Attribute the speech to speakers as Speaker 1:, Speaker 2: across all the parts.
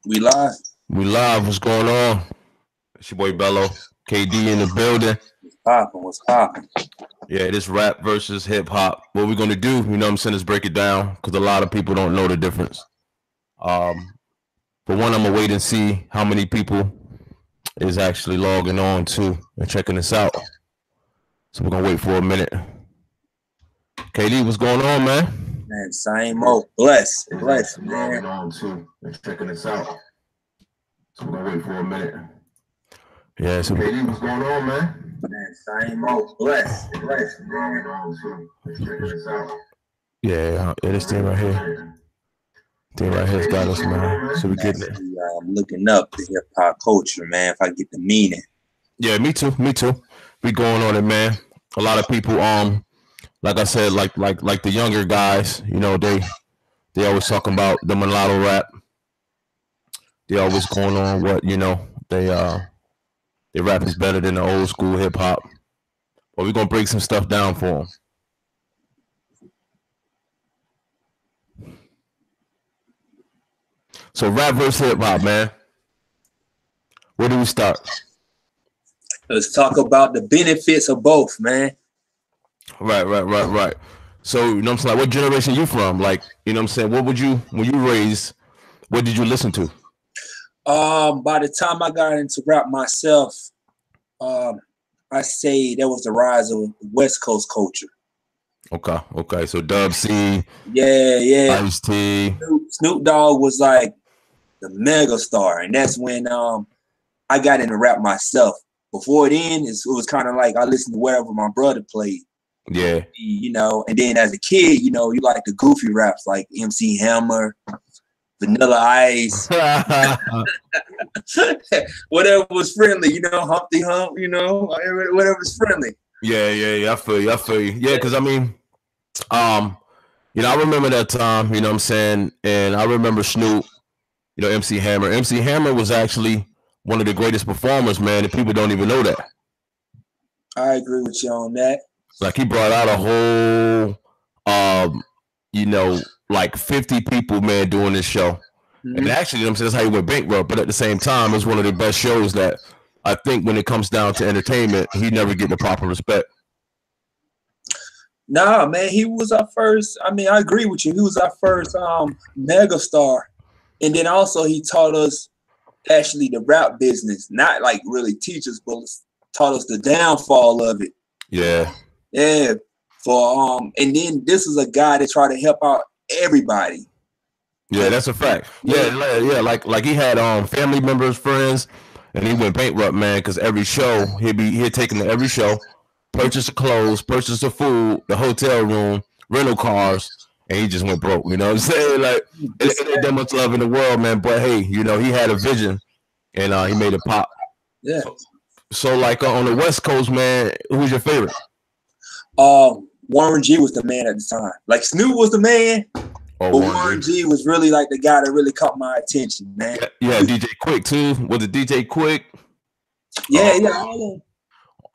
Speaker 1: We live.
Speaker 2: We live. What's going on? It's your boy Bello. KD in the building.
Speaker 1: What's popping? What's popping?
Speaker 2: Yeah, this rap versus hip hop. What we're gonna do, you know what I'm saying, is break it down because a lot of people don't know the difference. Um, for one, I'm gonna wait and see how many people is actually logging on to and checking this out. So we're gonna wait for a minute. KD, what's going on, man?
Speaker 1: Man, same old. Bless, man.
Speaker 2: Logging on too and checking this out. So we're gonna wait for a minute. Yeah, so KD, what's going on, man?
Speaker 1: Man, same old. Bless,
Speaker 2: man. Checking this out. Yeah, this thing right here. Thing right here's got us, man. So we getting it.
Speaker 1: I'm looking up the hip hop culture, man. If I get the meaning.
Speaker 2: Yeah, me too. We going on it, man. A lot of people, like I said, like the younger guys, you know, they always talking about the mulatto rap. They always going on what, you know, they rap is better than the old school hip hop. But we're gonna break some stuff down for them. So rap versus hip hop, man. Where do we start?
Speaker 1: Let's talk about the benefits of both, man.
Speaker 2: Right. So, you know what I'm saying? Like, what generation you from? Like, you know what I'm saying? What would you, when you raised, what did you listen to?
Speaker 1: By the time I got into rap myself, I say there was the rise of West Coast culture.
Speaker 2: Okay. So Dub C,
Speaker 1: yeah,
Speaker 2: Ice-T.
Speaker 1: Snoop Dogg was like the mega star, and that's when I got into rap myself. Before then, it was kind of like I listened to whatever my brother played.
Speaker 2: Yeah.
Speaker 1: You know, and then as a kid, you know, you like the goofy raps like MC Hammer, Vanilla Ice, whatever was friendly, you know, Humpty Hump, you know, whatever was friendly.
Speaker 2: Yeah. I feel you. Yeah, because I mean, you know, I remember that time, you know what I'm saying? And I remember Snoop, you know, MC Hammer. MC Hammer was actually one of the greatest performers, man, and people don't even know that.
Speaker 1: I agree with you on that.
Speaker 2: Like, he brought out a whole, you know, like 50 people, man, doing this show. Mm-hmm. And actually, you know what I'm saying, that's how he went bankrupt. But at the same time, it's one of the best shows that I think when it comes down to entertainment, he never get the proper respect.
Speaker 1: Nah, man, he was our first. I mean, I agree with you. He was our first mega star. And then also he taught us actually the rap business, not like really teach us, but taught us the downfall of it.
Speaker 2: Yeah.
Speaker 1: For and then this is a guy that tried to help out everybody.
Speaker 2: Yeah, that's a fact. Yeah, like he had family members, friends, and he went bankrupt, man, because every show he'd taken to every show, purchase the clothes, purchase the food, the hotel room, rental cars, and he just went broke. You know what I'm saying? Like, it ain't that much love in the world, man. But hey, you know, he had a vision, and he made it pop.
Speaker 1: Yeah.
Speaker 2: So like on the West Coast, man, who's your favorite?
Speaker 1: Warren G was the man at the time. Like, Snoop was the man, but Warren G was really like the guy that really caught my attention, man.
Speaker 2: Yeah, DJ Quick too. Was it DJ Quick?
Speaker 1: Yeah,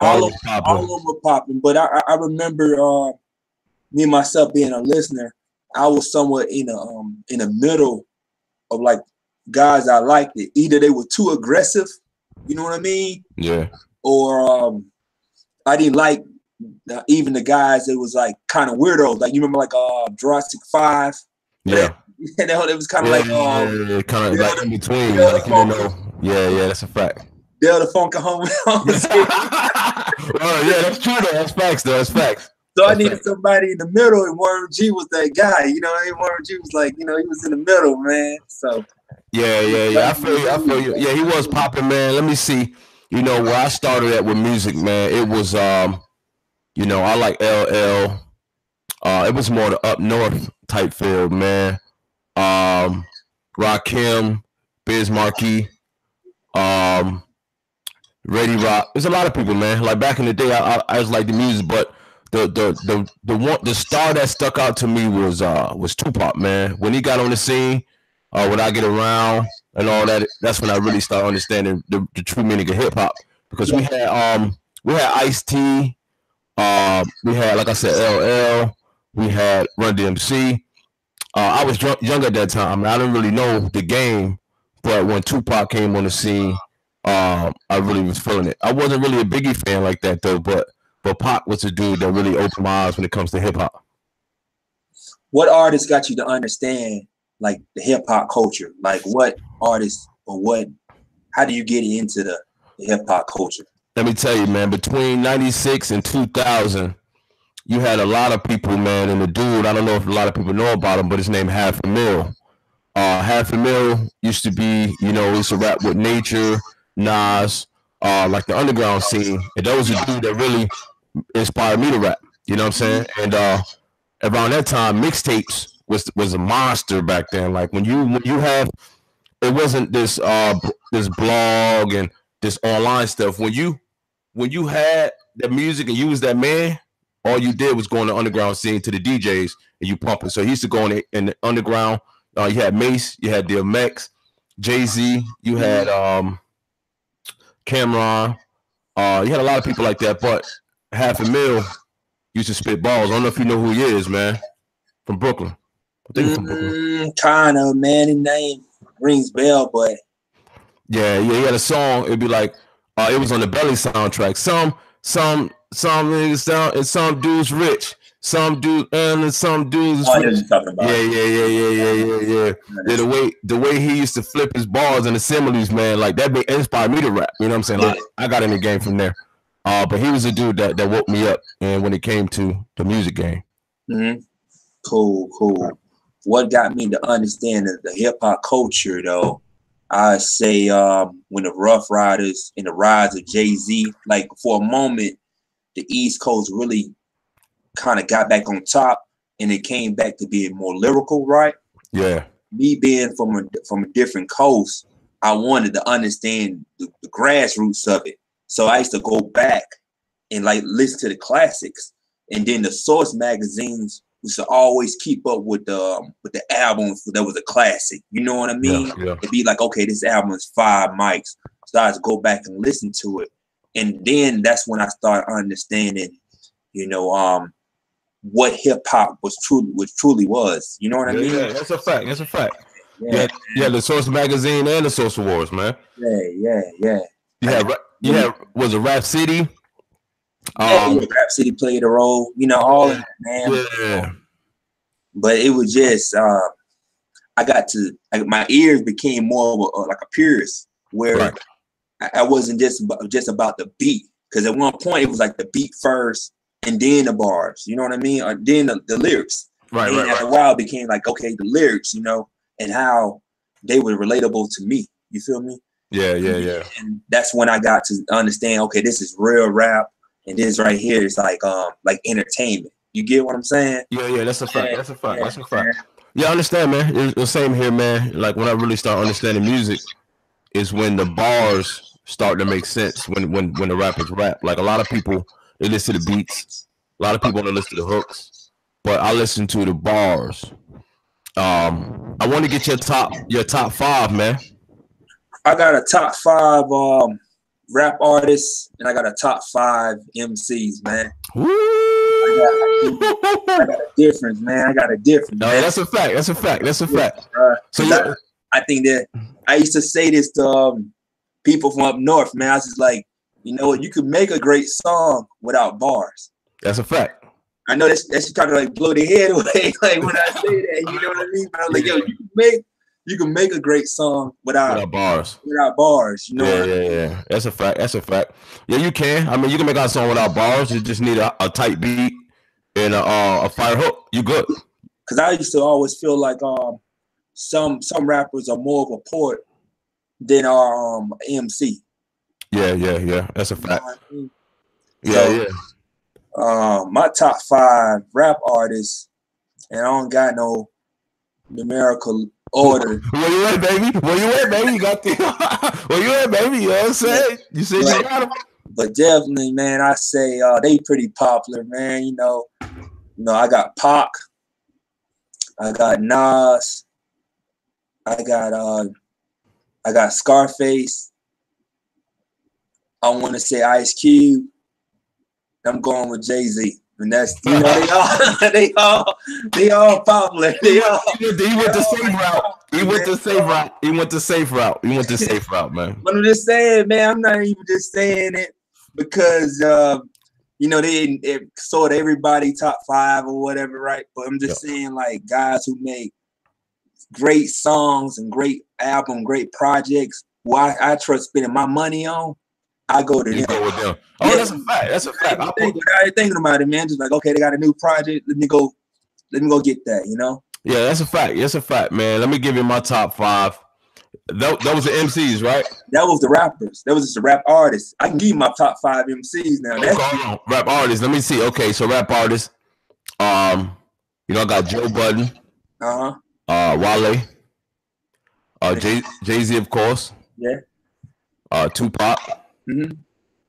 Speaker 1: all of them were popping. But I remember me and myself being a listener, I was somewhat in the middle of like guys I liked it. Either they were too aggressive, you know what I mean?
Speaker 2: Yeah.
Speaker 1: Or I didn't like even the guys that was like kind of weirdos. Like, you remember like Jurassic 5?
Speaker 2: Yeah.
Speaker 1: It was kind of like
Speaker 2: kind of like in between. Like, you know. Yeah, that's a fact.
Speaker 1: They're the Funky Home.
Speaker 2: Oh yeah, that's true though. That's facts though. That's facts.
Speaker 1: So I needed somebody in the middle, and Warren G was that guy. You know, Warren G was like, you know, he was in the middle, man. So
Speaker 2: yeah. I feel you. Yeah, he was popping, man. Let me see. You know, where I started at with music, man, it was you know, I like LL. It was more the up north type field, man. Rakim, Biz Markie, Ready Rock. There's a lot of people, man. Like back in the day, I was like the music, but the star that stuck out to me was Tupac, man. When he got on the scene, when I Get Around and all that, that's when I really started understanding the true meaning of hip hop. Because we had Ice-T, we had, like I said, LL, we had Run DMC. I was young at that time. I didn't really know the game, But when Tupac came on the scene, I really was feeling it. I wasn't really a Biggie fan like that though, but Pac was a dude that really opened my eyes when it comes to hip hop.
Speaker 1: What artists got you to understand like the hip hop culture? Like what artists or what? How do you get into the hip hop culture?
Speaker 2: Let me tell you, man. Between '96 and 2000, you had a lot of people, man. And the dude, I don't know if a lot of people know about him, but his name Half a Mill. Half a Mill used to be, you know, used to rap with Nature, Nas, like the underground scene. And that was a dude that really inspired me to rap. You know what I'm saying? And around that time, mixtapes was a monster back then. Like when you have, it wasn't this this blog and this online stuff. When you had that music and you was that man, all you did was go on the underground scene to the DJs and you pump it. So he used to go in the underground. You had Mace, you had DMX, Jay-Z, you had Cameron, you had a lot of people like that, but Half a Mill used to spit balls. I don't know if you know who he is, man. From Brooklyn. I think from Brooklyn.
Speaker 1: Kind of, man. His name rings bell, but
Speaker 2: yeah, he had a song. It'd be like it was on the Belly soundtrack. Some niggas sound and some dudes rich. Some dude and some dudes.
Speaker 1: Yeah.
Speaker 2: The way he used to flip his balls and the similes, man, like that inspired me to rap. You know what I'm saying? Like I got in the game from there. But he was a dude that woke me up, and when it came to the music game.
Speaker 1: Mm-hmm. Cool. What got me to understand the hip hop culture, though? I say when the Rough Riders and the rise of Jay-Z, like for a moment, the East Coast really kind of got back on top, and it came back to being more lyrical, right?
Speaker 2: Yeah.
Speaker 1: Me being from a different coast, I wanted to understand the grassroots of it. So I used to go back and like listen to the classics, and then the Source magazines used to always keep up with the albums that was a classic. You know what I mean?
Speaker 2: Yeah.
Speaker 1: It'd be like, okay, this album is 5 mics. So I just go back and listen to it, and then that's when I started understanding, you know, what hip hop truly was. You know what I mean?
Speaker 2: Yeah, that's a fact. Yeah, the Source magazine and the Social Wars, man.
Speaker 1: Yeah.
Speaker 2: Yeah, was it Rap City?
Speaker 1: Rap City played a role, you know, all of that, man.
Speaker 2: Yeah.
Speaker 1: But it was just, my ears became more of like a purist, where
Speaker 2: right.
Speaker 1: I wasn't just about the beat, because at one point it was like the beat first and then the bars, you know what I mean, or then the lyrics.
Speaker 2: Right.
Speaker 1: After a while, it became like, okay, the lyrics, you know, and how they were relatable to me. You feel me?
Speaker 2: Yeah.
Speaker 1: And that's when I got to understand, okay, this is real rap, and this right here is like entertainment. You get what I'm saying?
Speaker 2: Yeah, that's a fact. Yeah, I understand, man. It's the same here, man. Like when I really start understanding music is when the bars start to make sense, when the rappers rap. Like a lot of people, they listen to the beats. A lot of people don't listen to the hooks, but I listen to the bars. I want to get your top 5, man.
Speaker 1: I got a top 5 rap artists, and I got a top 5 MCs, man.
Speaker 2: Woo!
Speaker 1: I got a difference, man. I got a difference.
Speaker 2: No,
Speaker 1: man.
Speaker 2: That's a fact.
Speaker 1: So I think that I used to say this to people from up north, man. I was just like, you know what? You could make a great song without bars.
Speaker 2: That's a fact.
Speaker 1: I know that's kind of like blow their head away, like when I say that. You know what I mean? But I was like, yo, you can make a great song without
Speaker 2: bars.
Speaker 1: Without bars, you know.
Speaker 2: Yeah. That's a fact. Yeah, you can. I mean, you can make a song without bars. You just need a tight beat and a fire hook. You good?
Speaker 1: Because I used to always feel like some rappers are more of a poet than our MC.
Speaker 2: Yeah. That's a fact.
Speaker 1: You know what I mean?
Speaker 2: Yeah.
Speaker 1: My top 5 rap artists, and I don't got no numerical order.
Speaker 2: Where you at, baby? You got the where you at, baby? You know what I'm saying? You said you got them.
Speaker 1: But definitely, man, I say they pretty popular, man. You know, I got Pac, I got Nas, I got Scarface. I want to say Ice Cube. I'm going with Jay-Z. And that's, you know, they all popular. They all.
Speaker 2: He went the same route. He went the safe route. He went the safe route. He went the safe route, man.
Speaker 1: But I'm just saying, man, I'm not even just saying it because you know, they sort of everybody top 5 or whatever, right? But I'm just saying, like, guys who make great songs and great album, great projects, why I trust spending my money on, I go to them.
Speaker 2: Go with them. Oh, yeah. That's a fact. That's a fact.
Speaker 1: I ain't thinking about it, man. Just like, okay, they got a new project. Let me go get that, you know?
Speaker 2: Yeah, that's a fact. That's a fact, man. Let me give you my top 5. That was the MCs, right?
Speaker 1: That was the rappers. That was just the rap artists. I can give you my top 5 MCs now.
Speaker 2: Okay, rap artists. Let me see. Okay, so rap artists. You know, I got Joe Budden. Wale. Jay-Z, of course.
Speaker 1: Yeah.
Speaker 2: Tupac. And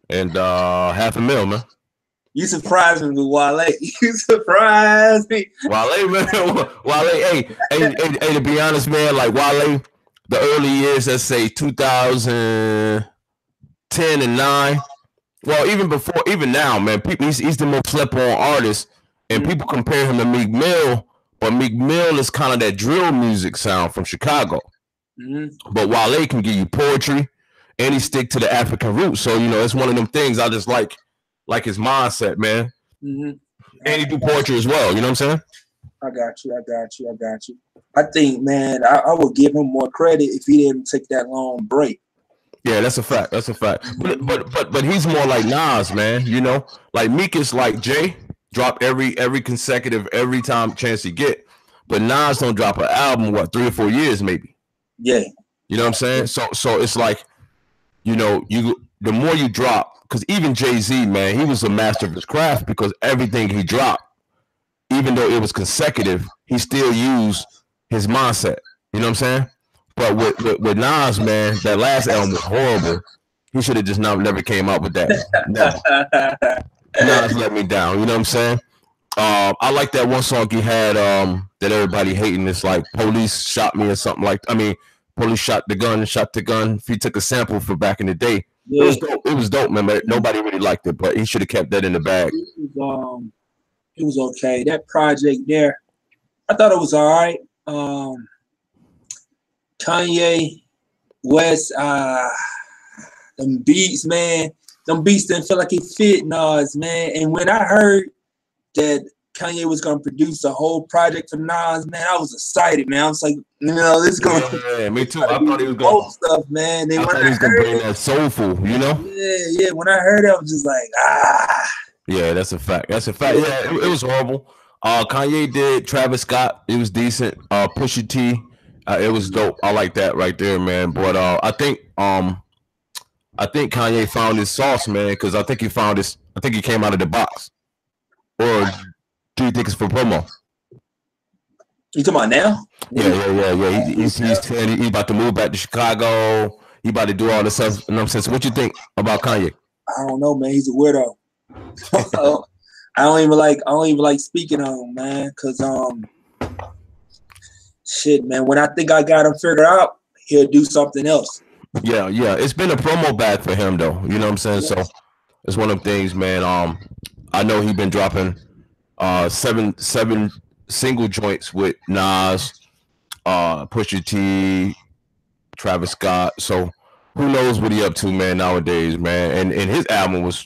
Speaker 2: $500,000, man.
Speaker 1: You surprised me with Wale. You surprised me.
Speaker 2: Wale, man. Wale, hey, to be honest, man, like Wale, the early years, let's say 2010 and 9. Well, even now, man, people he's the most slept on artist, and people compare him to Meek Mill, but Meek Mill is kind of that drill music sound from Chicago. But Wale can give you poetry, and he stick to the African roots. So, you know, it's one of them things I just like his mindset, man. And he do poetry as well. You know what I'm saying?
Speaker 1: I got you. I think, man, I would give him more credit if he didn't take that long break.
Speaker 2: Yeah, that's a fact. That's a fact. But he's more like Nas, man. You know, like Meek is like Jay, drop every consecutive every time chance he get. But Nas don't drop an album 3 or 4 years maybe.
Speaker 1: Yeah.
Speaker 2: You know what I'm saying? So it's like, you know, the more you drop, because even Jay-Z, man, he was a master of his craft because everything he dropped, even though it was consecutive, he still used his mindset. You know what I'm saying? But with Nas, man, that last album was horrible. He should have just never came out with that. No. Nas let me down. You know what I'm saying? I like that one song he had that everybody hating. It's like Police Shot Me or something like. I mean, Police shot the gun. If he took a sample for back in the day, it was dope. It was dope, man. But nobody really liked it. But he should have kept that in the bag.
Speaker 1: It was okay. That project there, I thought it was all right. Kanye West, them beats, man. Them beats didn't feel like it fit Nas, man. And when I heard that Kanye was gonna produce a whole project for Nas, man, I was excited, man. I was like, you know, this is gonna.
Speaker 2: Yeah, me too. I thought he was gonna
Speaker 1: stuff, man. Then
Speaker 2: I thought he was gonna bring that soulful, you know.
Speaker 1: Yeah. When I heard it, I was just like,
Speaker 2: Yeah, that's a fact. That's a fact. Yeah, it was horrible. Kanye did Travis Scott. It was decent. Pusha T. It was dope. I like that right there, man. But I think Kanye found his sauce, man, because I think he came out of the box. Or do you think it's for promo?
Speaker 1: You talking about now?
Speaker 2: Yeah. He's saying he's about to move back to Chicago. He about to do all this stuff. You know what I'm saying? So what you think about Kanye?
Speaker 1: I don't know, man. He's a weirdo. I don't even like speaking on him, man, because shit, man. When I think I got him figured out, he'll do something else.
Speaker 2: Yeah. It's been a promo bag for him, though. You know what I'm saying? Yes. So it's one of them things, man. I know he's been dropping seven single joints with Nas, Pusha T, Travis Scott. So who knows what he up to, man, nowadays, man. And his album was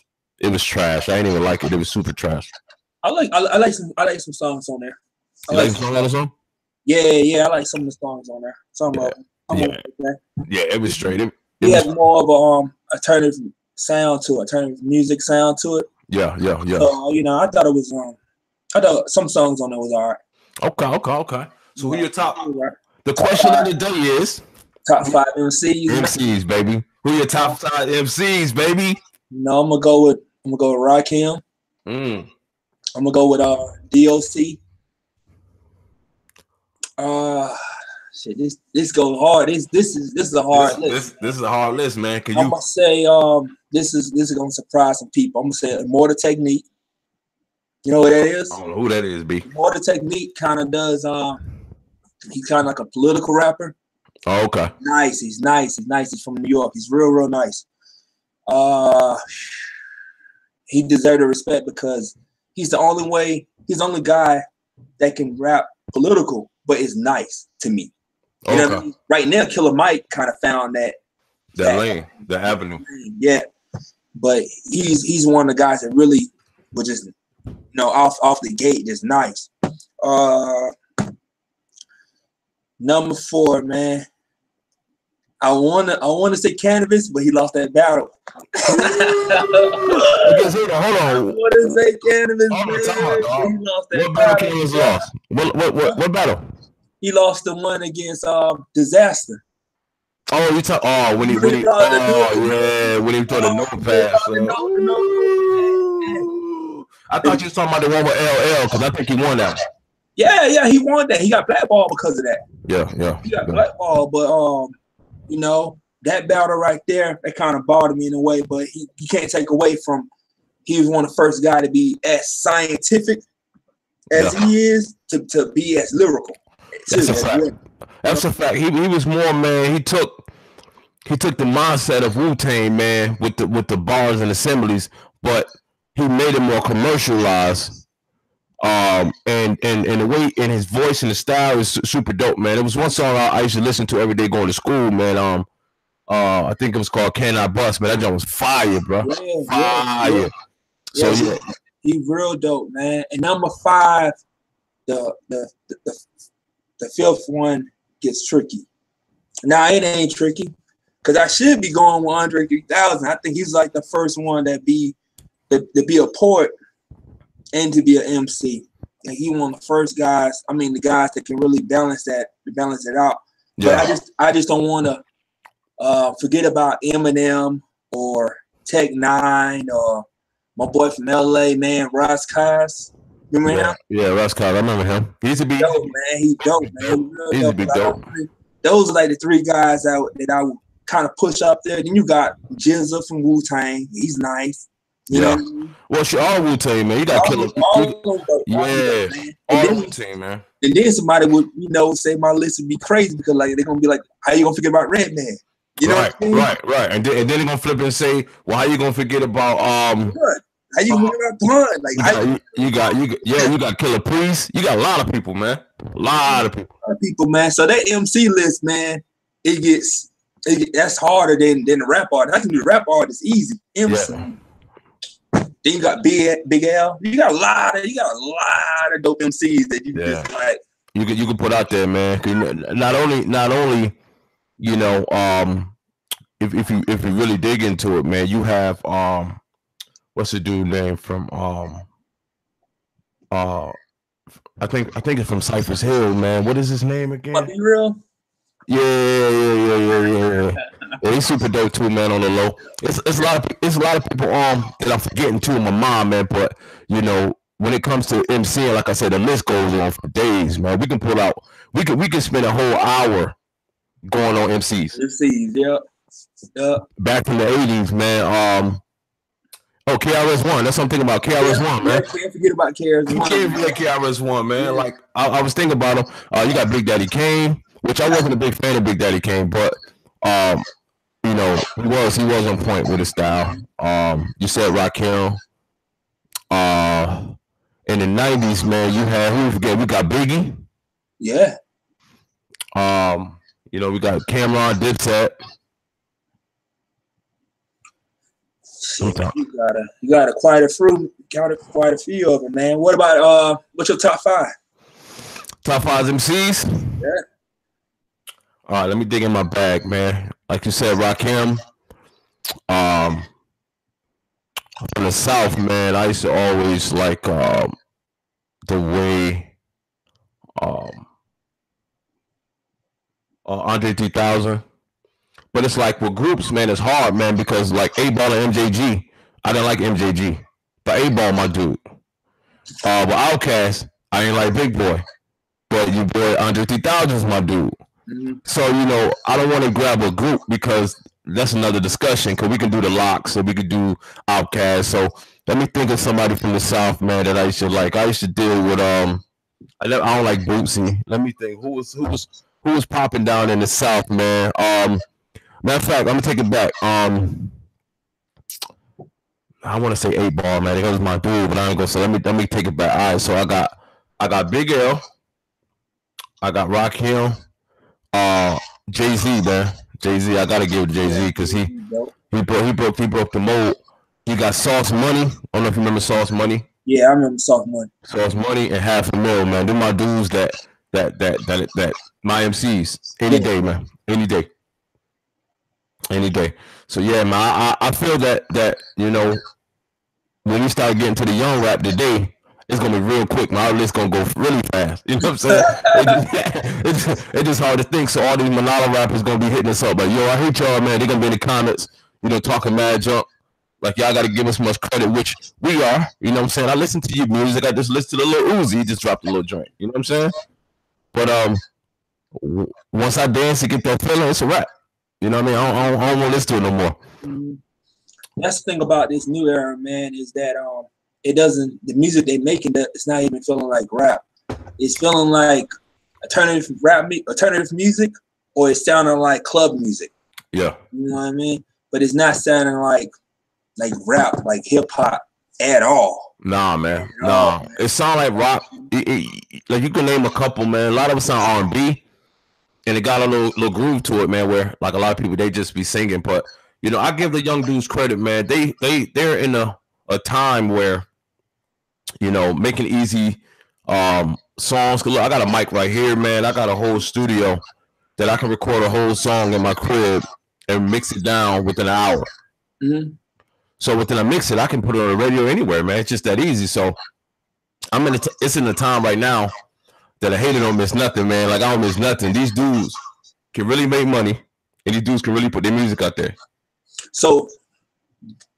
Speaker 2: trash. I ain't even like it. It was super trash.
Speaker 1: I like some songs on there.
Speaker 2: You like some songs on the song?
Speaker 1: Yeah, I like some of the songs on there. Some of them.
Speaker 2: Yeah, it was straight.
Speaker 1: He had more of a alternative sound to it, alternative music sound to it.
Speaker 2: Yeah.
Speaker 1: So, you know, I thought some songs on there was all right.
Speaker 2: Okay. So who your top? The question of the day is
Speaker 1: top 5 MCs.
Speaker 2: MCs, baby. Who your top 5 MCs, baby?
Speaker 1: No, I'm gonna go with Rakim. I'm gonna go with DOC. Shit, this goes hard. This is a hard list.
Speaker 2: This is a hard list, man.
Speaker 1: I'm gonna say this is gonna surprise some people. I'm gonna say Immortal Technique. You know what that is?
Speaker 2: I don't know who that is, B.
Speaker 1: Immortal Technique kind of does. He's kind of like a political rapper.
Speaker 2: Oh, okay.
Speaker 1: Nice. He's nice. He's from New York. He's real nice. He deserves the respect because he's the only guy that can rap political, but is nice to me. You know what I mean? Right now, Killer Mike kind of found that
Speaker 2: lane, the avenue.
Speaker 1: Yeah, but he's one of the guys that really was just off the gate just nice. Number 4, man. I wanna say Cannabis, but he lost that battle.
Speaker 2: Hold on.
Speaker 1: I want to say Cannabis, man. He lost that battle.
Speaker 2: What battle?
Speaker 1: He lost the one against Disaster.
Speaker 2: Oh, you talk. Oh, when he thought the no pass. I thought you was talking about the one with LL because I think he won that.
Speaker 1: Yeah, he won that. He got blackballed because of that.
Speaker 2: Yeah.
Speaker 1: He got blackballed, but that battle right there, that kind of bothered me in a way. But he can't take away from he was one of the first guys to be as scientific as he is to be as lyrical.
Speaker 2: That's a fact. That's a fact. He was more, man. He took the mindset of Wu-Tang, man, with the bars and assemblies, but he made it more commercialized. And the way in his voice and the style is super dope, man. It was one song I used to listen to every day going to school, man. I think it was called "Can I Bust," man. That joint was fire, bro. Fire. So yeah,
Speaker 1: he real dope, man. And number 5, the 5th one gets tricky. Now it ain't tricky because I should be going with Andre 3000. I think he's like the first one to be a poet and to be an MC. And he one of the first guys. I mean, the guys that can really balance it out. Yeah. But I just don't want to forget about Eminem or Tech Nine or my boy from LA, man, Ras Kass. Remember him?
Speaker 2: Yeah, Ras Kass. I remember him. He used to be
Speaker 1: dope, man. He dope, man.
Speaker 2: He used to be dope.
Speaker 1: Those are like the 3 guys that I would kind of push up there. Then you got GZA from Wu-Tang. He's nice. You know what I mean?
Speaker 2: Well, she all Wu-Tang, man. You got Killer. All Wu-Tang, man.
Speaker 1: And then somebody would, say my list would be crazy because like they're gonna be like, how you gonna forget about Redman? You know what I mean?
Speaker 2: Right. And then they're gonna flip and say, well, how you gonna forget about
Speaker 1: How you gonna forget about Blunt? Like
Speaker 2: you got Killer Priest. You got a lot of people, man. A lot of people,
Speaker 1: man. So that MC list, man, that's harder than the rap artist. I can do the rap artist easy. MC. Yeah. Then you got Big L. You got a lot of dope MCs that you just like.
Speaker 2: You can put out there, man. Not only if you really dig into it, man, you have what's the dude name from I think it's from Cypress Hill, man. What is his name again?
Speaker 1: Be Real.
Speaker 2: Yeah. He's super dope too, man. On the low, it's a lot of people that I'm forgetting too in my mind, man. But when it comes to MCing, like I said, the list goes on for days, man. We can pull out. We can spend a whole hour going on MCs.
Speaker 1: Yep.
Speaker 2: Back from the 80s, man. KRS-One. That's what I'm thinking about. KRS-One, man.
Speaker 1: Can't forget about KRS-One.
Speaker 2: You can't forget KRS-One, man. Yeah. Like I was thinking about him. You got Big Daddy Kane, which I wasn't a big fan of Big Daddy Kane, but he was on point with his style. You said Rakim. In the 90s, man, you had we got Biggie.
Speaker 1: Yeah.
Speaker 2: We got Cameron, Dipset.
Speaker 1: You got quite a few of them, man. What about what's your top 5?
Speaker 2: Top 5 MCs?
Speaker 1: Yeah.
Speaker 2: All right, let me dig in my bag, man. Like you said, Rakim. From the South, man, I used to always like the way Andre 3000. But it's like with groups, man, it's hard, man, because like 8Ball and MJG, I didn't like MJG, but 8Ball, my dude. But Outkast, I ain't like Big Boy, but your boy Andre 3000 is my dude. Mm-hmm. So I don't want to grab a group because that's another discussion. Because we can do the Locks, or we could do Outkast. So let me think of somebody from the South, man, that I used to like. I used to deal with I don't like Bootsy. Let me think. Who was popping down in the South, man? Matter of fact, I'm gonna take it back. I want to say 8Ball, man. It was my dude, but I ain't gonna say. Let me take it back. All right, so I got Big L. I got Rakim. Jay-Z, man. Jay-Z, I gotta give it to Jay-Z because he broke the mold. You got Sauce Money. I don't know if you remember Sauce Money.
Speaker 1: Yeah, I remember Sauce Money.
Speaker 2: Sauce Money and $500,000, man. They're my dudes that my MCs any day, man. Any day. So yeah, man, I feel that you know, when we start getting to the young rap today, it's gonna be real quick. My list gonna go really fast. You know what I'm saying? It's just hard to think. So all these Manala rappers gonna be hitting us up. Like, yo, I hate y'all, man. They're gonna be in the comments, you know, talking mad junk. Like, y'all gotta give us much credit, which we are. You know what I'm saying? I listen to your music. I just listen to the Lil Uzi. He just dropped a little joint. You know what I'm saying? But once I dance and get that feeling, it's a rap. You know what I mean? I don't want to listen to it no more.
Speaker 1: That's the thing about this new era, man, is that it doesn't, the music they making, it's not even feeling like rap. It's feeling like alternative music, or it's sounding like club music.
Speaker 2: Yeah.
Speaker 1: You know what I mean? But it's not sounding like rap, like hip hop at all.
Speaker 2: Nah, man. Nah. It sounds like rock. Like, you can name a couple, man. A lot of it sound R&B, and it got a little groove to it, man, where like a lot of people, they just be singing. But you know, I give the young dudes credit, man. They're in a time where, you know, making easy songs. Look, I got a mic right here, man. I got a whole studio that I can record a whole song in my crib and mix it down within an hour.
Speaker 1: Mm-hmm.
Speaker 2: So within a mix it, I can put it on the radio anywhere, man. It's just that easy. So it's in the time right now that I hater don't miss nothing, man. Like, I don't miss nothing. These dudes can really make money, and these dudes can really put their music out there.
Speaker 1: So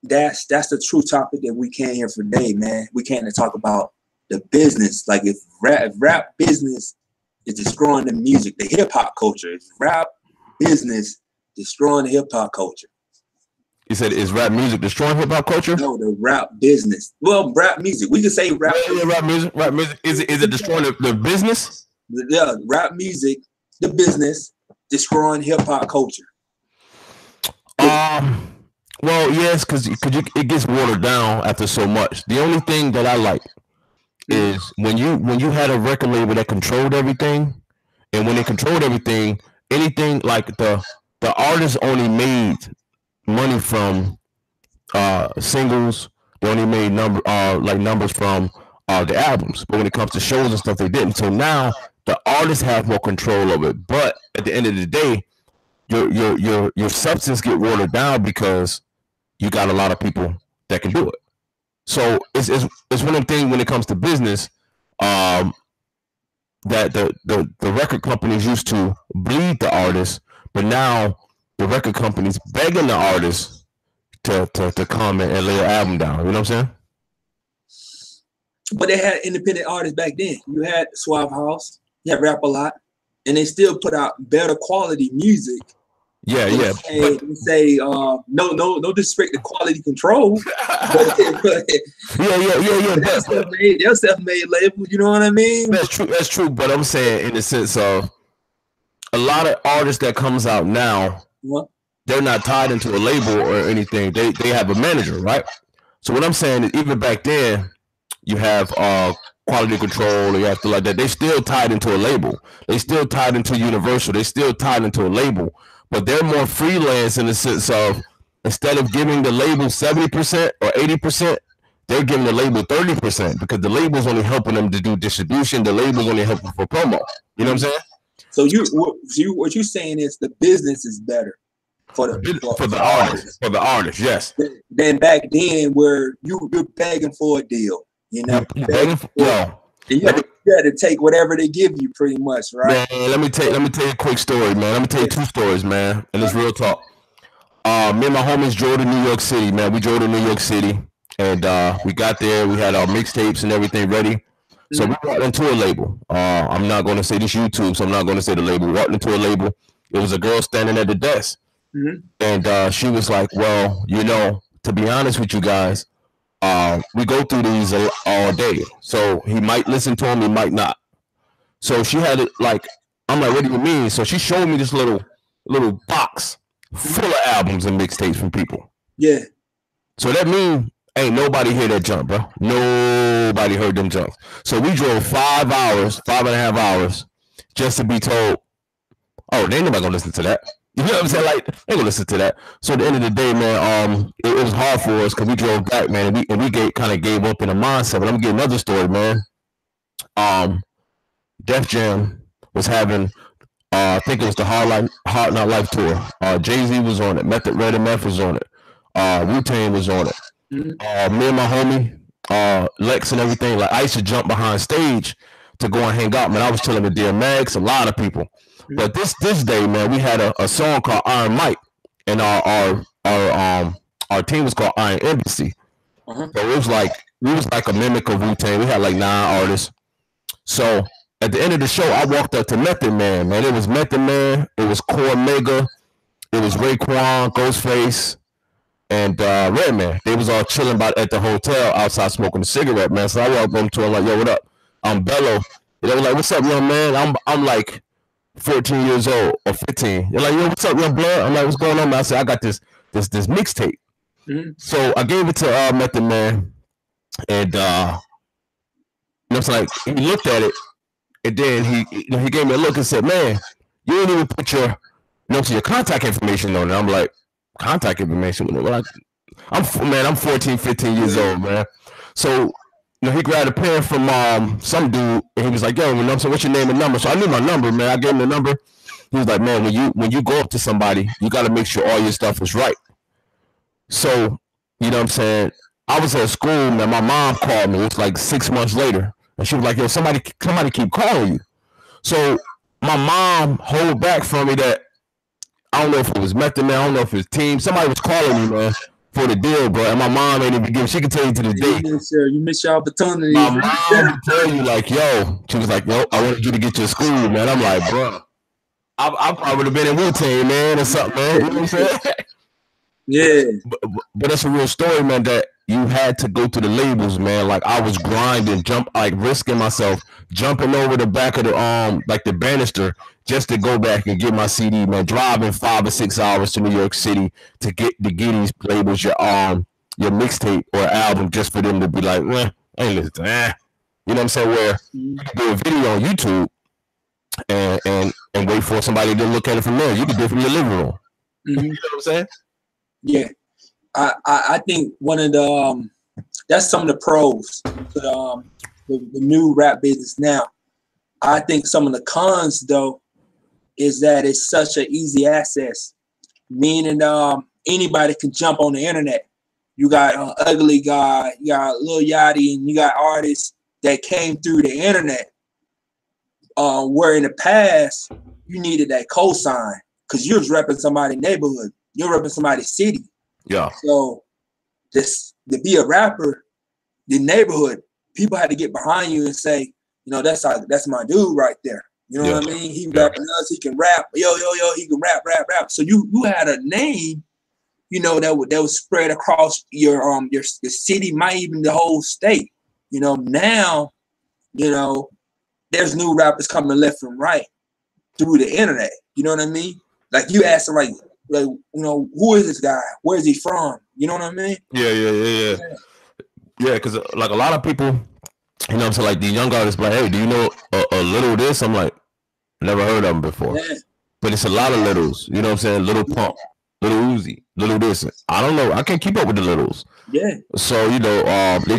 Speaker 1: that's the true topic that we came here for today, man. We came to talk about the business. Like, if rap business is destroying the music, the hip hop culture, if rap business destroying the hip hop culture.
Speaker 2: You said, is rap music destroying hip hop culture?
Speaker 1: No, the rap business. Well, rap music. We could say rap.
Speaker 2: Yeah, rap music. Rap music. Is it destroying the business?
Speaker 1: Yeah, rap music, the business, destroying hip hop culture.
Speaker 2: Well, yes, because it gets watered down after so much. The only thing that I like is when you had a record label that controlled everything, and when they controlled everything, anything like the artist only made money from singles. They only made numbers from the albums. But when it comes to shows and stuff, they didn't. So now the artists have more control of it. But at the end of the day, your substance get watered down because you got a lot of people that can do it. So it's one of the things when it comes to business, that the record companies used to bleed the artists, but now the record companies begging the artists to come and lay an album down. You know what I'm saying?
Speaker 1: But they had independent artists back then. You had Suave House, you had Rap A Lot, and they still put out better quality music.
Speaker 2: Yeah.
Speaker 1: Say no disrespect to quality control. They're self-made label. You know what I mean?
Speaker 2: That's true. But I'm saying, in the sense of a lot of artists that comes out now, they're not tied into a label or anything. They have a manager, right? So what I'm saying is, even back then, you have quality control, or you have to like that. They still tied into a label. They still tied into Universal. They still tied into a label. But they're more freelance in the sense of, instead of giving the label 70% or 80%, they're giving the label 30% because the label's only helping them to do distribution. The label's only helping for promo. You know what I'm saying?
Speaker 1: So what you're saying is the business is better for the artist.
Speaker 2: For the artist, yes.
Speaker 1: Than back then, where you're begging for a deal. You know, you got to take whatever they give you, pretty much, right?
Speaker 2: Man, let me tell you a quick story, man. Let me tell you two stories, man, and it's real talk. Me and my homies drove to New York City, man. We drove to New York City, and we got there. We had our mixtapes and everything ready. So we walked into a label. I'm not going to say this YouTube, so I'm not going to say the label. We walked into a label. It was a girl standing at the desk, and she was like, "Well, you know, to be honest with you guys, we go through these all day. So he might listen to them, he might not." So she had it like, I'm like, "What do you mean?" So she showed me this little box full of albums and mixtapes from people.
Speaker 1: Yeah.
Speaker 2: So that means ain't nobody hear that jump, bro. Nobody heard them jumps. So we drove 5.5 hours just to be told, Oh, they ain't nobody gonna listen to that. You know what I'm saying? Like they gonna listen to that. So at the end of the day, man, it was hard for us because we drove back, man, and we kind of gave up in the mindset. But I'm gonna get another story, man. Def Jam was having, I think it was the Hard Knock Life tour. Jay-Z was on it. Red and Meth was on it. Wu-Tang was on it. Me and my homie, Lex and everything. Like I used to jump behind stage to go and hang out, man. I was chilling with DMX, a lot of people. But this day, man, we had a song called Iron Mike, and our team was called Iron Embassy. So it was like we was like a mimic of Wu-Tang. We had like 9 artists. So at the end of the show, I walked up to Method Man, man. It was Method Man, it was Cormega, it was Raekwon, Ghostface, and Redman. They was all chilling at the hotel outside smoking a cigarette, man. So I walked up to him like, yo, what up? I'm Bello. They were like, what's up, young man? I'm like 14 years old or 15. They're like, yo, what's up, young blood? I'm like, what's going on, man? I said, I got this mixtape. So I gave it to Method Man, and it's like he looked at it, and then he gave me a look and said, man, you didn't even put your contact information on it. I'm like, contact information? I'm 14, 15 years old, man. So he grabbed a pen from some dude, and he was like, yo, so what's your name and number? So I knew my number, man. I gave him the number. He was like, man, when you go up to somebody, you got to make sure all your stuff is right. So, you know what I'm saying? I was at school, man. My mom called me. It was like 6 months later. And she was like, yo, somebody keep calling you. So my mom hold back from me that I don't know if it was Method Man, I don't know if it was team. Somebody was calling me, man, for the deal, bro. And my mom ain't even give. She can tell you to the day.
Speaker 1: You miss your opportunity.
Speaker 2: My mom would tell you, like, yo, she was like, yo, I wanted you to get your school, man. I'm like, bro, I probably would have been in Wu-Tang, man, or something, man. You know what I'm saying?
Speaker 1: Yeah.
Speaker 2: But that's a real story, man, that you had to go to the labels, man. Like I was grinding, risking myself, jumping over the back of the like the banister just to go back and get my CD, man. Driving 5 or 6 hours to New York City to get these labels your mixtape or album just for them to be like, I ain't listen to that. You know what I'm saying? Where you can do a video on YouTube and wait for somebody to look at it from there. You can do it from your living room. You know what I'm saying?
Speaker 1: Yeah, I think one of the that's some of the pros to the new rap business now. I think some of the cons though is that it's such an easy access, meaning anybody can jump on the internet. You got Ugly God, you got Lil Yachty, and you got artists that came through the internet. Where in the past you needed that cosign because you was repping somebody's neighborhood. You're repping somebody's city.
Speaker 2: Yeah.
Speaker 1: So to be a rapper, the neighborhood, people had to get behind you and say, that's my dude right there. You know what I mean? He rapping us, he can rap. Yo, he can rap. So you had a name, that was spread across your city, might even the whole state. Now, there's new rappers coming left and right through the internet. You know what I mean? Like you ask them like, who is this guy? Where is he from? You know what I mean?
Speaker 2: Yeah. Yeah, because like a lot of people, I'm saying, like the young artists, like, hey, do you know a little of this? I'm like, never heard of them before. Yeah. But it's a lot of littles. You know what I'm saying? Little Pump, Little Uzi, Little this. I don't know. I can't keep up with the littles.
Speaker 1: Yeah.
Speaker 2: So they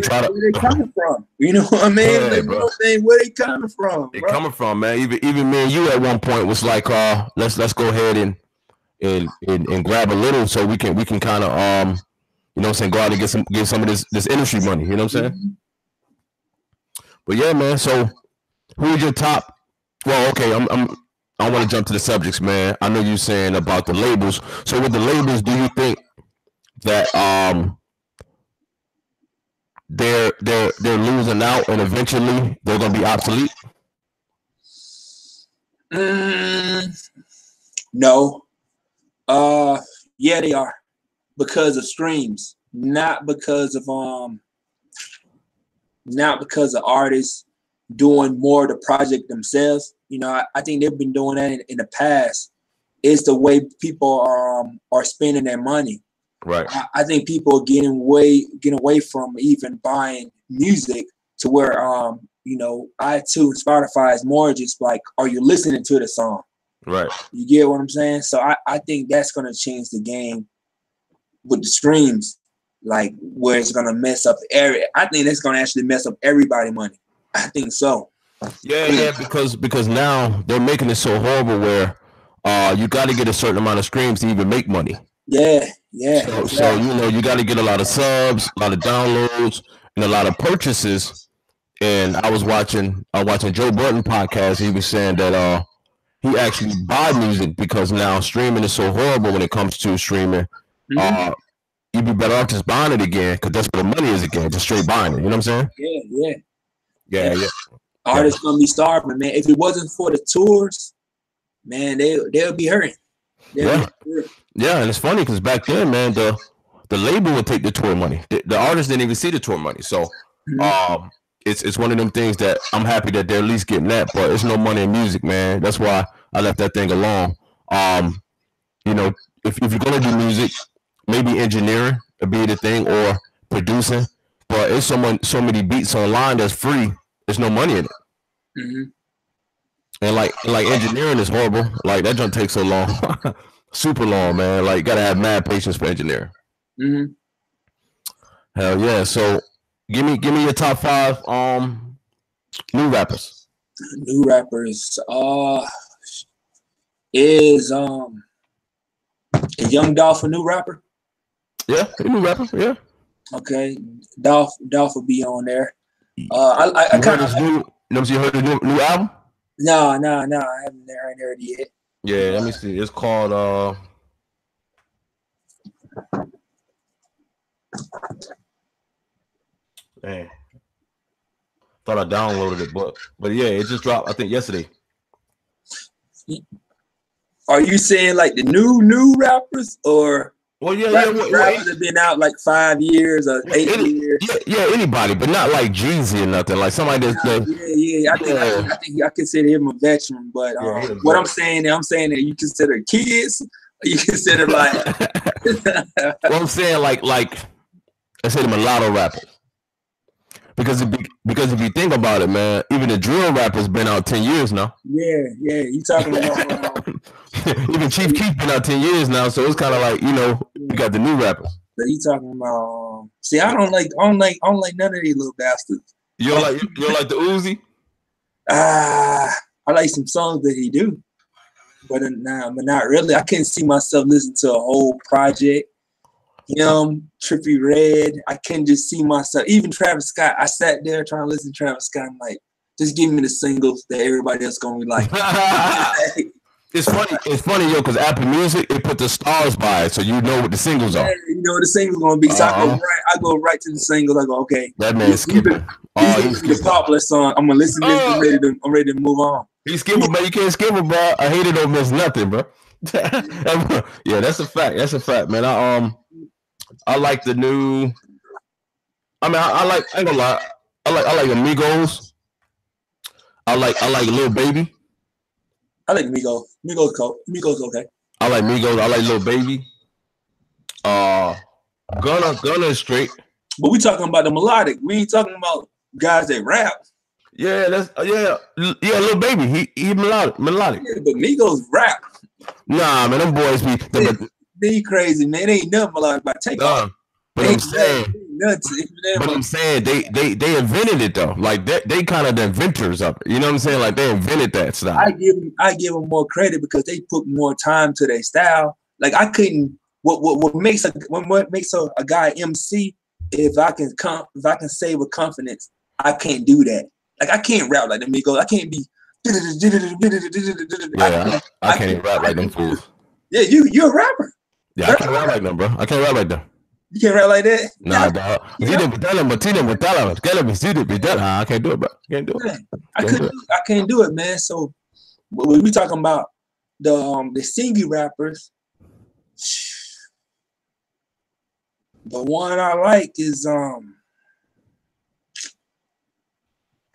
Speaker 2: try to.
Speaker 1: Where they coming from? You know what I mean?
Speaker 2: Yeah,
Speaker 1: like, bro. Where they coming from?
Speaker 2: They coming from, man. Even me and you at one point was like, let's go ahead and grab a little so we can kind of you know what I'm saying, go out and get some of this industry money, you know what I'm saying? Mm-hmm. But yeah, man, so who's your top? Well, okay, I want to jump to the subjects, man. I know you're saying about the labels. So with the labels, do you think that they're losing out and eventually they're gonna be obsolete?
Speaker 1: No. Yeah, they are, because of streams, not because of artists doing more of the project themselves. I think they've been doing that in the past. It's the way people are spending their money.
Speaker 2: Right.
Speaker 1: I think people are getting away from even buying music to where iTunes, Spotify is more just like, are you listening to the song?
Speaker 2: Right.
Speaker 1: You get what I'm saying? So I think that's gonna change the game with the streams, like where it's gonna mess up I think that's gonna actually mess up everybody's money. I think so.
Speaker 2: Yeah, because now they're making it so horrible where you got to get a certain amount of streams to even make money.
Speaker 1: Yeah.
Speaker 2: So you got to get a lot of subs, a lot of downloads, and a lot of purchases. And I was watching Joe Budden podcast. He was saying that he actually buy music because now streaming is so horrible when it comes to streaming. Mm-hmm. You'd be better off just buying it again because that's where the money is again, just straight buying it. You know what I'm saying? Yeah.
Speaker 1: Artists gonna be starving, man. If it wasn't for the tours, man, they'll be hurting.
Speaker 2: Yeah, and it's funny because back then, man, the label would take the tour money. The artists didn't even see the tour money. So it's one of them things that I'm happy that they're at least getting that, but it's no money in music, man. That's why I left that thing alone. If you're gonna do music, maybe engineering would be the thing or producing, but it's so many beats online that's free. There's no money in it. Mm-hmm. And like engineering is horrible. Like that jump takes so long, super long, man. Like you gotta have mad patience for engineering. Mm-hmm. Hell yeah! So give me your top 5 new rappers.
Speaker 1: New rappers. Is Young Dolph a new rapper?
Speaker 2: Yeah, a new rapper. Yeah.
Speaker 1: Okay, Dolph will be on there.
Speaker 2: I kind of you heard the new album?
Speaker 1: No, I haven't heard it yet.
Speaker 2: Yeah, let me see. It's called Man. Thought I downloaded it, but yeah, it just dropped, I think, yesterday.
Speaker 1: Are you saying like the new rappers or
Speaker 2: well, yeah,
Speaker 1: rappers have been out like 5 years or 8 years?
Speaker 2: Yeah, anybody, but not like Jeezy or nothing. Like somebody that's
Speaker 1: I think I consider him a veteran, but what I'm saying that you consider kids, you consider like
Speaker 2: well, I'm saying like I said a mulatto rappers. Because if you think about it, man, even the drill rappers been out 10 years now.
Speaker 1: Yeah. You talking about
Speaker 2: even Chief Keef been out 10 years now, so it's kind of like you got the new rappers.
Speaker 1: So you talking about? See, I don't like none of these little bastards.
Speaker 2: You don't like the Uzi?
Speaker 1: I like some songs that he do, but not really. I can't see myself listening to a whole project. Him, Trippie Redd, I can just see myself. Even Travis Scott, I sat there trying to listen to Travis Scott. I'm like, just give me the singles that everybody else gonna be like.
Speaker 2: It's funny, yo, because Apple Music, it put the stars by it, so you know what the singles are.
Speaker 1: Yeah, you know what the singles gonna be. So I go right to the singles. I go, okay.
Speaker 2: That man's skipping.
Speaker 1: He's the popular song. I'm gonna listen to this. I'm ready to move on.
Speaker 2: He's skipping, but you can't skip it, bro. I hate it. Don't miss nothing, bro. Yeah, that's a fact. That's a fact, man. I like the new. I mean, I ain't gonna lie. I like Amigos. I like Lil Baby.
Speaker 1: I like Migos. Migos cool. Migos okay.
Speaker 2: I like Migos. I like Lil Baby. Gunna is straight.
Speaker 1: But we talking about the melodic. We ain't talking about guys that rap.
Speaker 2: Yeah, Lil Baby. He melodic.
Speaker 1: Yeah, but Migos rap.
Speaker 2: Nah, man, them boys be.
Speaker 1: They crazy, man. They ain't nothing melodic about Takeoff.
Speaker 2: But I'm saying they invented it though. Like they kind of the inventors of it. You know what I'm saying? Like they invented that stuff.
Speaker 1: I give them more credit because they put more time to their style. Like I couldn't. What makes a guy MC? If I can say with confidence, I can't do that. Like I can't rap like them Migos. I can't be.
Speaker 2: Yeah, I can't rap like them fools.
Speaker 1: Yeah, you're a rapper.
Speaker 2: Yeah, I can't rap like them, bro. I can't rap like them.
Speaker 1: You can't rap like that?
Speaker 2: Nah, dog. I can't do it, bro. Can't do it.
Speaker 1: I can't do it, man. So when we talking about the singing rappers, the one I like is I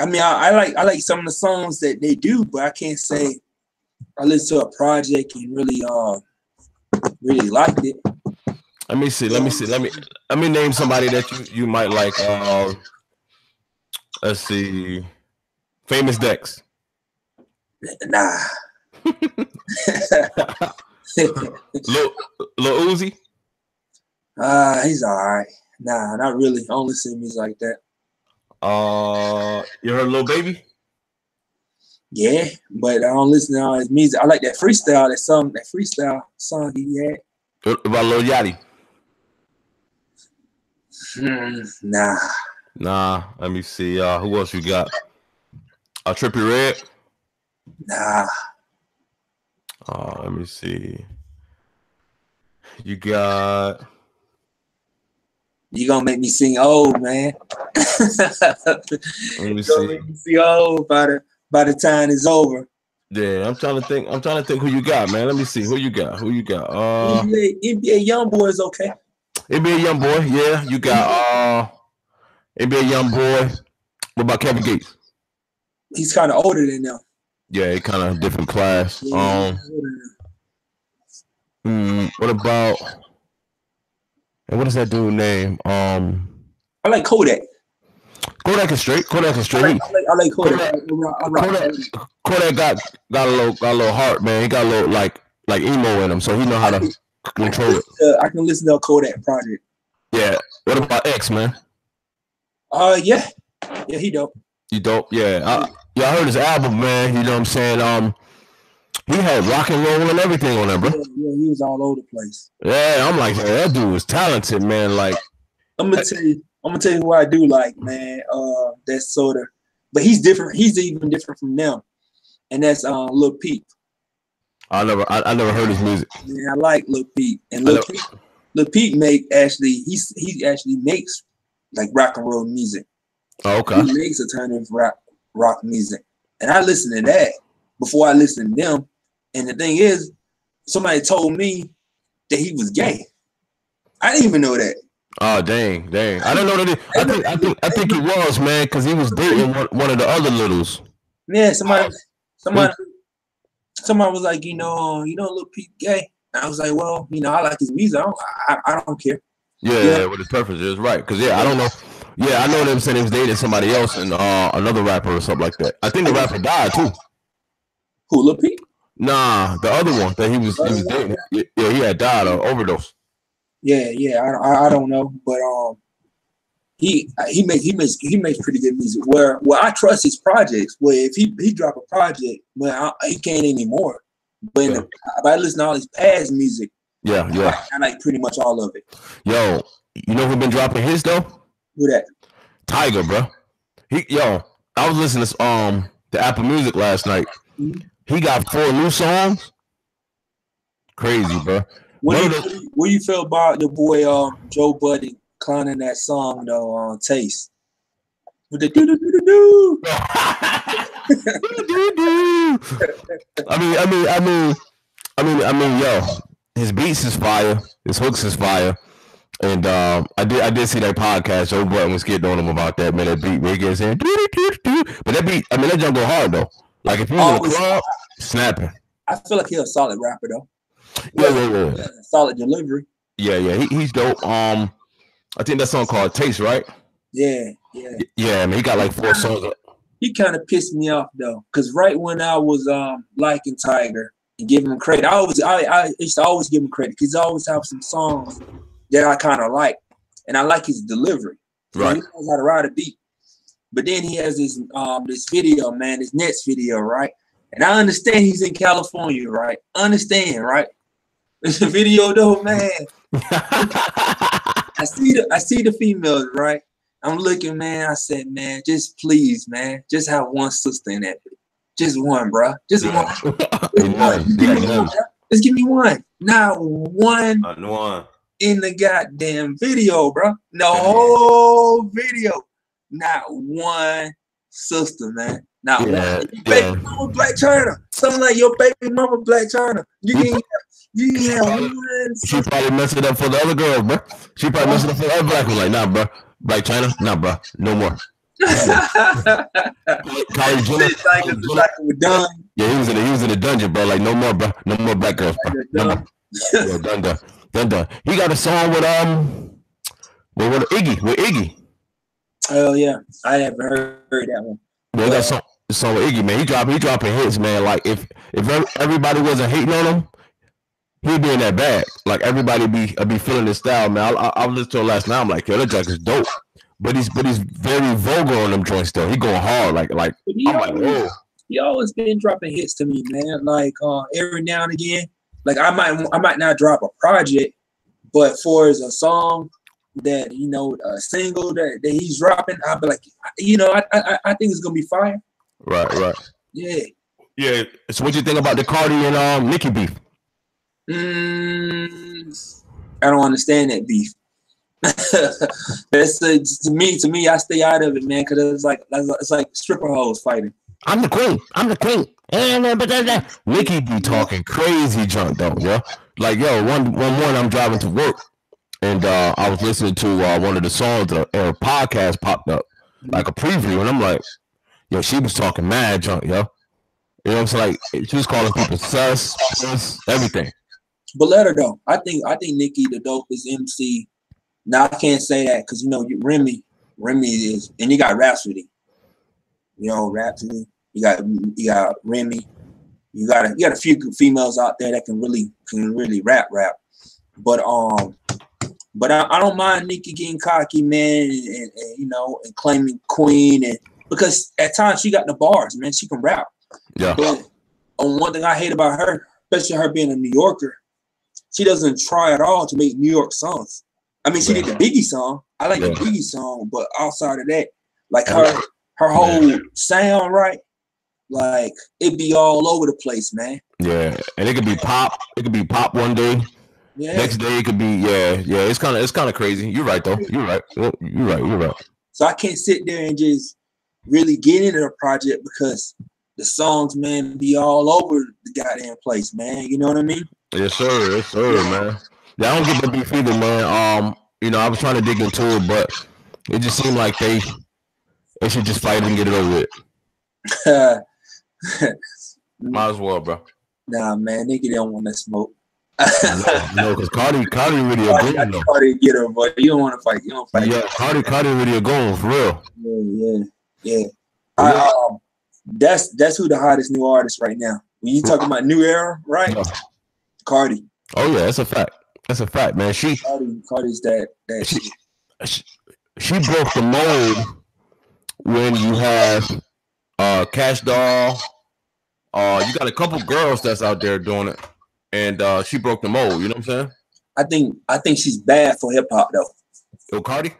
Speaker 1: mean I like some of the songs that they do, but I can't say I listened to a project and really liked it.
Speaker 2: Let me see. Let me name somebody that you might like. Let's see. Famous Dex.
Speaker 1: Nah.
Speaker 2: Lil Uzi?
Speaker 1: He's all right. Nah, not really. I don't listen to music like that.
Speaker 2: You heard Lil Baby?
Speaker 1: Yeah, but I don't listen to all his music. I like that freestyle song he had.
Speaker 2: What about Lil Yachty?
Speaker 1: Nah.
Speaker 2: Let me see. Who else you got? Trippie Redd?
Speaker 1: Nah.
Speaker 2: Let me see. You got.
Speaker 1: You gonna make me sing old, man.
Speaker 2: Let me see.
Speaker 1: Make me sing old by the time it's over.
Speaker 2: Yeah, I'm trying to think who you got, man. Let me see who you got.
Speaker 1: NBA YoungBoy is okay.
Speaker 2: NBA YoungBoy, yeah. You got NBA YoungBoy. What about Kevin Gates?
Speaker 1: He's kind of older than them.
Speaker 2: Yeah, he kind of different class.
Speaker 1: Yeah,
Speaker 2: what about? And what is that dude's name?
Speaker 1: I like Kodak.
Speaker 2: Kodak is straight.
Speaker 1: I like Kodak.
Speaker 2: Kodak got a little heart, man. He got a little like emo in him, so he know how to control it.
Speaker 1: I can listen to a Kodak project.
Speaker 2: Yeah. What about X, man?
Speaker 1: Yeah, he dope.
Speaker 2: You dope? Yeah. I heard his album, man. You know what I'm saying? He had rock and roll and everything on there, bro.
Speaker 1: Yeah, he was all over the place.
Speaker 2: Yeah, I'm like, that dude was talented, man. Like,
Speaker 1: I'm gonna tell you who I do like, man. That's sort of, but he's different. He's even different from them, and that's Lil Peep.
Speaker 2: I never heard his music.
Speaker 1: Yeah, I like Lil Peep, and Lil Peep he actually makes like rock and roll music.
Speaker 2: Oh, okay.
Speaker 1: He makes alternative rock music, and I listen to that before I listen to them. And the thing is, somebody told me that he was gay. I didn't even know that.
Speaker 2: Oh dang! I don't know that. I think he was, man, because he was dating one of the other littles.
Speaker 1: Yeah, somebody was like, Lil Peep gay. And I was like, well, I like his music. I don't care.
Speaker 2: Yeah, what his preference is, right? Because I don't know. Yeah, I know them saying he was dating somebody else and another rapper or something like that. I think the rapper died too.
Speaker 1: Who, Lil Peep?
Speaker 2: Nah, the other one that he was dating. Yeah, he had died of overdose.
Speaker 1: Yeah, I don't know, but he makes pretty good music. Where I trust his projects. Where if he drop a project, he can't anymore. But if I listen to all his past music,
Speaker 2: I
Speaker 1: like pretty much all of it.
Speaker 2: Yo, you know who been dropping his though?
Speaker 1: Who that?
Speaker 2: Tiger, bro. I was listening to the Apple Music last night. Mm-hmm. He got 4 new songs. Crazy, bro.
Speaker 1: What do you feel about your boy Joe Budden clowning that song though on Taste? With the do.
Speaker 2: I mean, yo, his beats is fire, his hooks is fire. And I did see that podcast. Joe Budden was getting on him about that, man. That beat, where he gets in, but that beat, that jump go hard though. Like if you're in the club, snapping.
Speaker 1: I feel like he's a solid rapper though.
Speaker 2: Yeah.
Speaker 1: Solid delivery.
Speaker 2: Yeah. He's dope. I think that song called Taste, right?
Speaker 1: Yeah.
Speaker 2: Yeah, I mean, he got like 4 songs.
Speaker 1: He kind of pissed me off though, because right when I was liking Tiger and giving him credit, I used to always give him credit because he always have some songs that I kind of like, and I like his delivery.
Speaker 2: Right.
Speaker 1: He knows how to ride a beat. But then he has this video, man, this Nets video, right? And I understand he's in California, right? Right? It's a video though, man. I see the females, right? I'm looking, man. I said, man, just please, man, just have one sister in that. Just one, bro. Just one. Just give me one. Not one. In the goddamn video, bro. The whole video. Not one sister, man. Not one. Baby mama Blac Chyna. Something like your baby mama Blac Chyna. You can have one sister.
Speaker 2: She probably messed it up for the other girls, bro. She probably messed it up for the other black one. Like, nah, bro. Blac Chyna? Nah, bro. No more. Kylie Jenner.
Speaker 1: Done.
Speaker 2: Yeah, he was in the dungeon, bro. Like, no more, bro. No more black girls, bro. No more. Yeah, done. He got a song with Iggy.
Speaker 1: Oh yeah, I haven't heard that one.
Speaker 2: Yeah, song with Iggy, man. He dropping hits, man. Like if everybody wasn't hating on him, he'd be in that bag. Like everybody be feeling his style, man. I listened to it last night. I'm like, yo, that jack is dope. But he's very vulgar on them joints though. He going hard. Like I'm like, whoa.
Speaker 1: He always been dropping hits to me, man. Like every now and again. Like I might not drop a project, but for as a song that a single that he's dropping, I'll be like, I think it's gonna be fire.
Speaker 2: Right.
Speaker 1: Yeah.
Speaker 2: So what you think about the Cardi and Nicki beef?
Speaker 1: I don't understand that beef. To me, I stay out of it, man, because it's like stripper hoes fighting.
Speaker 2: I'm the queen. Nicki be talking crazy junk though, yo. Like, yo, one morning I'm driving to work and I was listening to one of the songs and a podcast popped up, like a preview, and I'm like, yo, she was talking mad junk, yo. You know what I'm saying? Like, she was calling people sus, everything.
Speaker 1: But let her though. I think Nicki the dopest MC. Now I can't say that because Remy is, and you got Rhapsody. Rhapsody. You got Remy. You got a few females out there that can really rap. But I don't mind Nicki getting cocky, man, and claiming queen, and because at times she got the bars, man. She can rap.
Speaker 2: Yeah.
Speaker 1: But one thing I hate about her, especially her being a New Yorker, she doesn't try at all to make New York songs. I mean, she did the Biggie song. I like the Biggie song, but outside of that, like her whole sound, right? Like it be all over the place, man.
Speaker 2: Yeah, and it could be pop. It could be pop one day. Yeah. Next day it could be It's kind of crazy. You're right though. You're right.
Speaker 1: So I can't sit there and just really get into the project because the songs, man, be all over the goddamn place, man. You know what I mean?
Speaker 2: Yes, sir, man. Yeah, I don't get the beef either, man. I was trying to dig into it, but it just seemed like they should just fight and get it over with. Might as well, bro.
Speaker 1: Nah, man, nigga don't want to smoke.
Speaker 2: No, because Cardi really a goon though.
Speaker 1: Cardi get her, but you don't want to fight. You don't fight.
Speaker 2: Yeah, Cardi really a goon for real.
Speaker 1: Yeah. That's who the hottest new artist right now. When you talking about new era, right? Yeah. Cardi.
Speaker 2: Oh yeah, that's a fact. That's a fact, man.
Speaker 1: Cardi's that.
Speaker 2: She broke the mold when you have Cash Doll. You got a couple girls that's out there doing it, and she broke the mold. You know what I'm
Speaker 1: saying? I think she's bad for hip hop though.
Speaker 2: Yo, Cardi?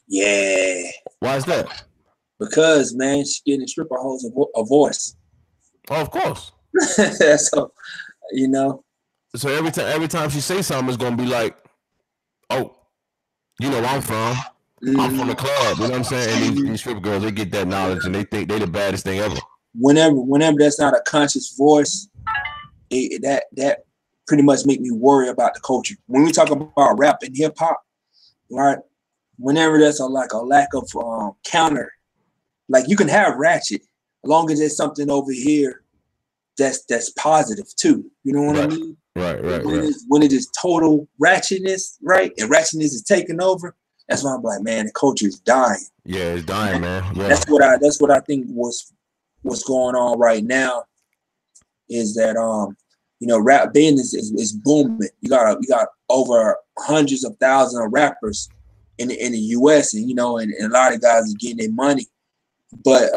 Speaker 1: Yeah.
Speaker 2: Why is that?
Speaker 1: Because man, she's getting stripper hoes a voice.
Speaker 2: Oh, of course.
Speaker 1: So,
Speaker 2: So every time she say something, it's gonna be like, oh, you know where I'm from. Mm-hmm. I'm from the club. You know what I'm saying? And these stripper girls, they get that knowledge and they think they the baddest thing ever.
Speaker 1: Whenever that's not a conscious voice, that pretty much make me worry about the culture. When we talk about rap and hip hop, right? Whenever there's a lack of counter, like you can have ratchet, as long as there's something over here that's positive too. You know what I mean?
Speaker 2: Right.
Speaker 1: When it is total ratchetness, right? And ratchetness is taking over, that's why I'm like, man, the culture is dying.
Speaker 2: Yeah, it's dying, man. Yeah.
Speaker 1: That's what I think what's going on right now is that rap business is booming. You got over hundreds of thousands of rappers in the US, and and a lot of guys are getting their money. But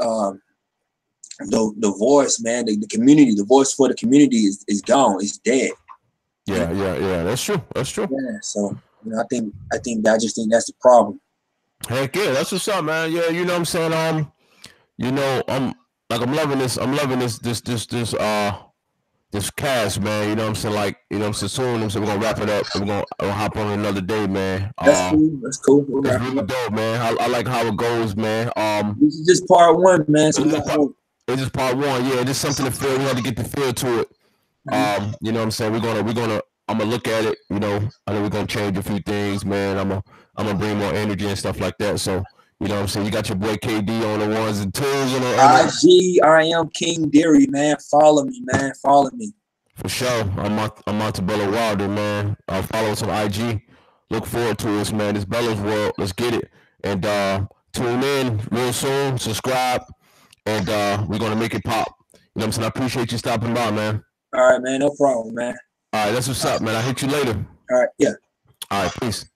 Speaker 1: the voice, man, the community, the voice for the community is gone. It's dead.
Speaker 2: Yeah. That's true.
Speaker 1: Yeah. So I just think that's the problem.
Speaker 2: Heck yeah, that's what's up, man. Yeah, you know what I'm saying. I'm loving this. This cast, man. You know what I'm saying. Like, so soon, we're gonna wrap it up. We're gonna hop on another day, man.
Speaker 1: That's cool.
Speaker 2: That's really dope, man. I like how it goes, man.
Speaker 1: This is just part one, man. So
Speaker 2: it's just part one. Yeah, just something to feel. We have to get the feel to it. You know what I'm saying. I'm gonna look at it. I know we're gonna change a few things, man. I'm gonna bring more energy and stuff like that. So. You know what I'm saying? You got your boy KD on the ones and twos.
Speaker 1: IG, I am King Derry, man. Follow me, man. Follow me.
Speaker 2: For sure. I'm Montebello Wilder, man. Follow us on IG. Look forward to us, man. It's Bella's World. Let's get it. And tune in real soon. Subscribe. and we're gonna make it pop. You know what I'm saying? I appreciate you stopping by, man.
Speaker 1: All right, man. No problem, man.
Speaker 2: All right, that's what's up, man. I'll hit you later.
Speaker 1: All right, yeah.
Speaker 2: All right, peace.